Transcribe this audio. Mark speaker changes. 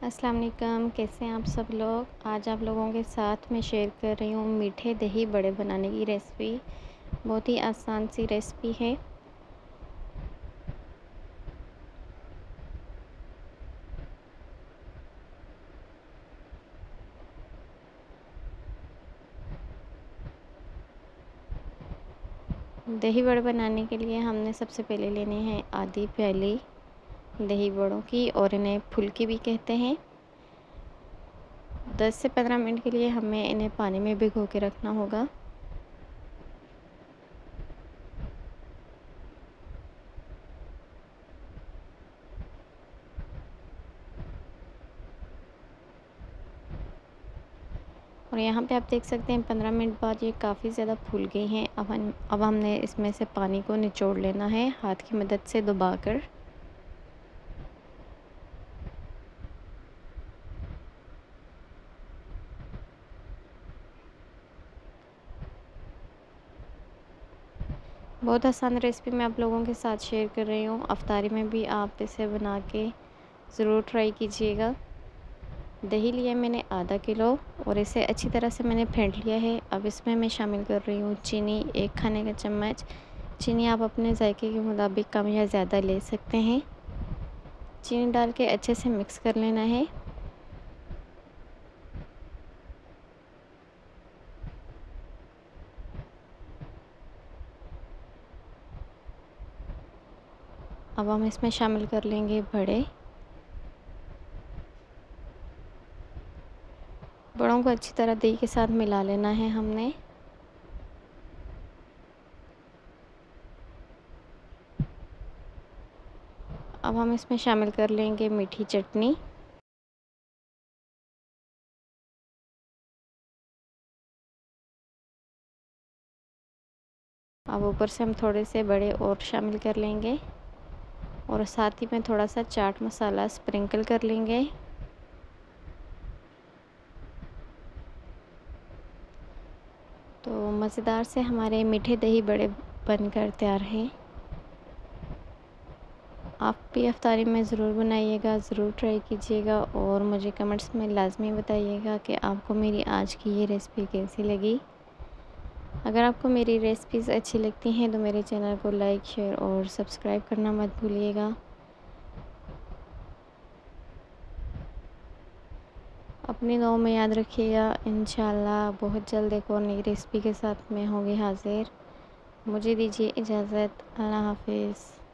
Speaker 1: अस्सलाम वालेकुम, कैसे हैं आप सब लोग। आज आप लोगों के साथ मैं शेयर कर रही हूँ मीठे दही बड़े बनाने की रेसिपी। बहुत ही आसान सी रेसिपी है। दही बड़े बनाने के लिए हमने सबसे पहले लेने हैं आधी प्याली दही बड़ों की, और इन्हें फुल्की भी कहते हैं। 10 से 15 मिनट के लिए हमें इन्हें पानी में भिगो के रखना होगा। और यहाँ पे आप देख सकते हैं 15 मिनट बाद ये काफ़ी ज़्यादा फूल गई हैं। अब हमने इसमें से पानी को निचोड़ लेना है हाथ की मदद से दबाकर। बहुत आसान रेसिपी मैं आप लोगों के साथ शेयर कर रही हूँ। अफ्तारी में भी आप इसे बना के ज़रूर ट्राई कीजिएगा। दही लिया मैंने आधा किलो और इसे अच्छी तरह से मैंने फेंट लिया है। अब इसमें मैं शामिल कर रही हूँ चीनी, 1 खाने का चम्मच। चीनी आप अपने जायके के मुताबिक कम या ज़्यादा ले सकते हैं। चीनी डाल के अच्छे से मिक्स कर लेना है। अब हम इसमें शामिल कर लेंगे बड़ों को अच्छी तरह दही के साथ मिला लेना है हमने। अब हम इसमें शामिल कर लेंगे मीठी चटनी। अब ऊपर से हम थोड़े से बड़े और शामिल कर लेंगे और साथ ही में थोड़ा सा चाट मसाला स्प्रिंकल कर लेंगे। तो मज़ेदार से हमारे मीठे दही बड़े बनकर तैयार हैं। आप भी इफ्तारी में ज़रूर बनाइएगा, ज़रूर ट्राई कीजिएगा और मुझे कमेंट्स में लाज़मी बताइएगा कि आपको मेरी आज की ये रेसिपी कैसी लगी। अगर आपको मेरी रेसिपीज़ अच्छी लगती हैं तो मेरे चैनल को लाइक, शेयर और सब्सक्राइब करना मत भूलिएगा। अपनी दुआओं में याद रखिएगा। इंशाल्लाह बहुत जल्द एक और नई रेसिपी के साथ मैं होंगी हाज़िर। मुझे दीजिए इजाज़त। अल्लाह हाफ़िज़।